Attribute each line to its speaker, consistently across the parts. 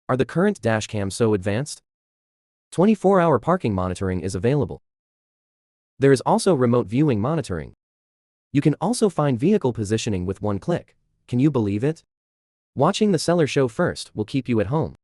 Speaker 1: Are the current dashcams so advanced? 24-hour parking monitoring is available. There is also remote viewing monitoring. You can also find vehicle positioning with one click. Can you believe it? Watching the seller show first will keep you at home.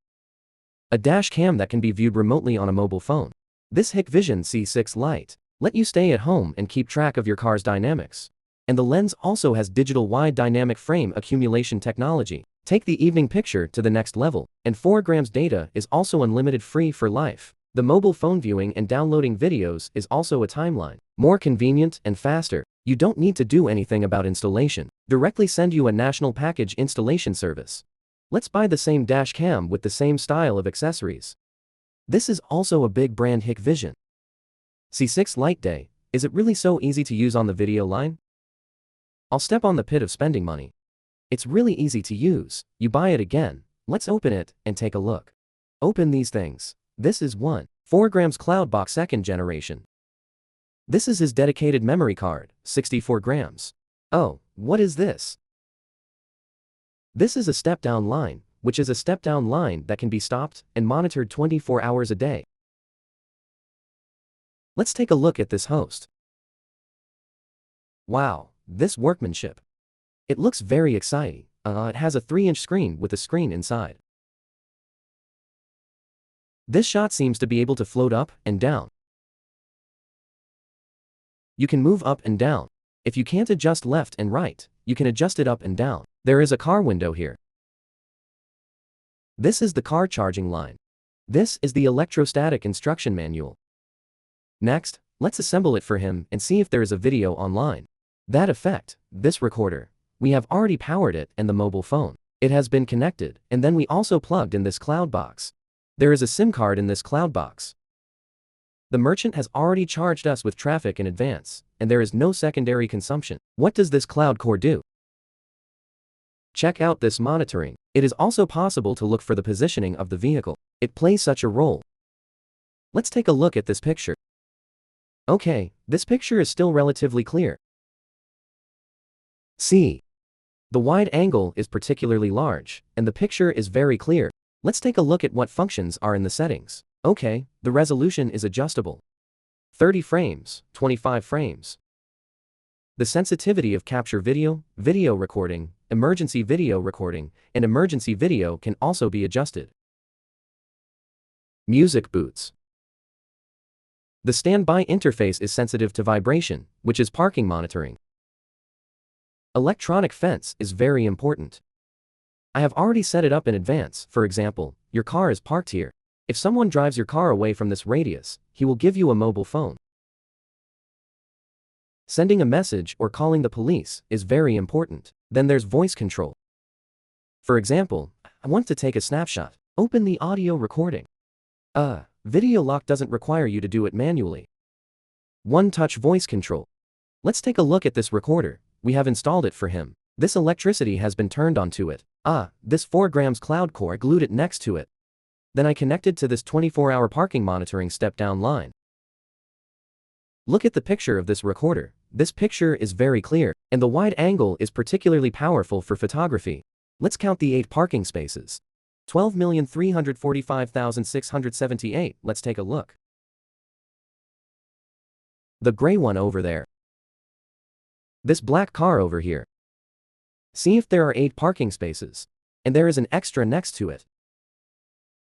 Speaker 1: A dash cam that can be viewed remotely on a mobile phone. This Hikvision C6 Lite let you stay at home and keep track of your car's dynamics. And the lens also has digital wide dynamic frame accumulation technology. Take the evening picture to the next level, and 4 grams data is also unlimited free for life. The mobile phone viewing and downloading videos is also a timeline. More convenient and faster. You don't need to do anything about installation. Directly send you a national package installation service. Let's buy the same dash cam with the same style of accessories. This is also a big brand Hikvision. C6 Lite Day. Is it really so easy to use on the video line? I'll step on the pit of spending money. It's really easy to use. You buy it again. Let's open it and take a look. Open these things. This is 4 grams Cloud Box 2nd generation. This is his dedicated memory card, 64 grams. Oh, what is this? This is a step-down line, which is a step-down line that can be stopped and monitored 24 hours a day. Let's take a look at this host. Wow, this workmanship. It looks very exciting. It has a 3-inch screen with a screen inside. This shot seems to be able to float up and down. You can move up and down. If you can't adjust left and right, you can adjust it up and down. There is a car window here. This is the car charging line. This is the electrostatic instruction manual. Next, let's assemble it for him and see if there is a video online. That effect, this recorder. We have already powered it and the mobile phone. It has been connected, and then we also plugged in this cloud box. There is a SIM card in this cloud box. The merchant has already charged us with traffic in advance, and there is no secondary consumption. What does this cloud core do? Check out this monitoring. It is also possible to look for the positioning of the vehicle. It plays such a role. Let's take a look at this picture. Okay, this picture is still relatively clear. See? The wide angle is particularly large, and the picture is very clear. Let's take a look at what functions are in the settings. Okay, the resolution is adjustable. 30 frames, 25 frames. The sensitivity of capture video, video recording, emergency video recording, and emergency video can also be adjusted. Music boots. The standby interface is sensitive to vibration, which is parking monitoring. Electronic fence is very important. I have already set it up in advance. For example, your car is parked here. If someone drives your car away from this radius, he will give you a mobile phone. Sending a message or calling the police is very important. Then there's voice control. For example, I want to take a snapshot. Open the audio recording. Video lock doesn't require you to do it manually. One-touch voice control. Let's take a look at this recorder. We have installed it for him. This electricity has been turned onto it. This 4 grams cloud core, I glued it next to it. Then I connected to this 24-hour parking monitoring step-down line. Look at the picture of this recorder. This picture is very clear, and the wide angle is particularly powerful for photography. Let's count the 8 parking spaces. 12,345,678. Let's take a look. The gray one over there. This black car over here. See if there are 8 parking spaces. And there is an extra next to it.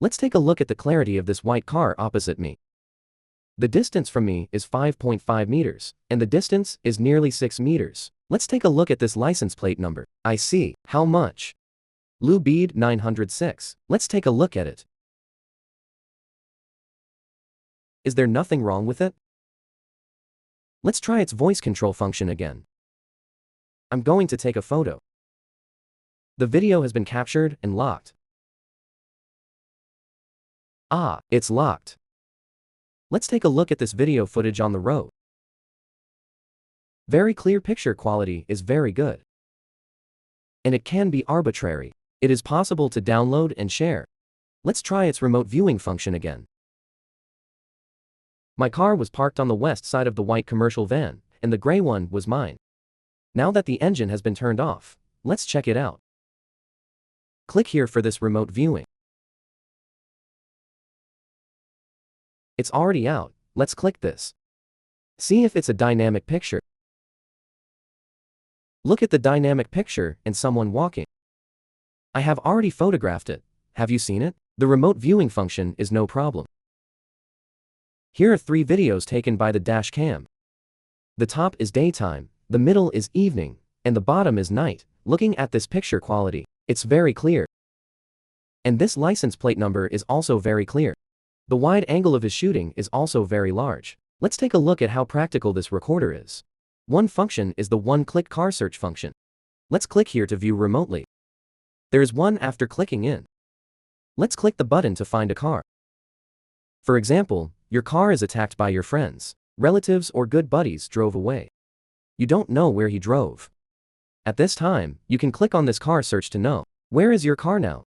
Speaker 1: Let's take a look at the clarity of this white car opposite me. The distance from me is 5.5 meters, and the distance is nearly 6 meters. Let's take a look at this license plate number. I see. How much? Lou Bead 906. Let's take a look at it. Is there nothing wrong with it? Let's try its voice control function again. I'm going to take a photo. The video has been captured and locked. It's locked. Let's take a look at this video footage on the road. Very clear picture quality is very good. And it can be arbitrary. It is possible to download and share. Let's try its remote viewing function again. My car was parked on the west side of the white commercial van, and the gray one was mine. Now that the engine has been turned off, let's check it out. Click here for this remote viewing. It's already out, let's click this. See if it's a dynamic picture. Look at the dynamic picture and someone walking. I have already photographed it. Have you seen it? The remote viewing function is no problem. Here are 3 videos taken by the dash cam. The top is daytime, the middle is evening, and the bottom is night. Looking at this picture quality, it's very clear. And this license plate number is also very clear. The wide angle of his shooting is also very large. Let's take a look at how practical this recorder is. One function is the one-click car search function. Let's click here to view remotely. There is one after clicking in. Let's click the button to find a car. For example, your car is attacked by your friends, relatives or good buddies drove away. You don't know where he drove. At this time, you can click on this car search to know, where is your car now?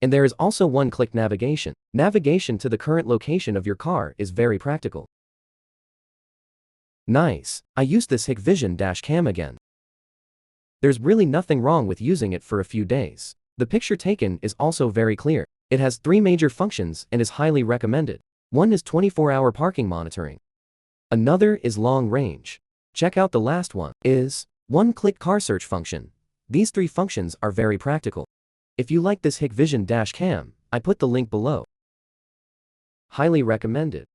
Speaker 1: And there is also one-click navigation. Navigation to the current location of your car is very practical. Nice. I used this Hikvision dash cam again. There's really nothing wrong with using it for a few days. The picture taken is also very clear. It has 3 major functions and is highly recommended. One is 24-hour parking monitoring. Another is long range. Check out the last one, is one-click car search function. These 3 functions are very practical. If you like this Hikvision dash cam, I put the link below. Highly recommended.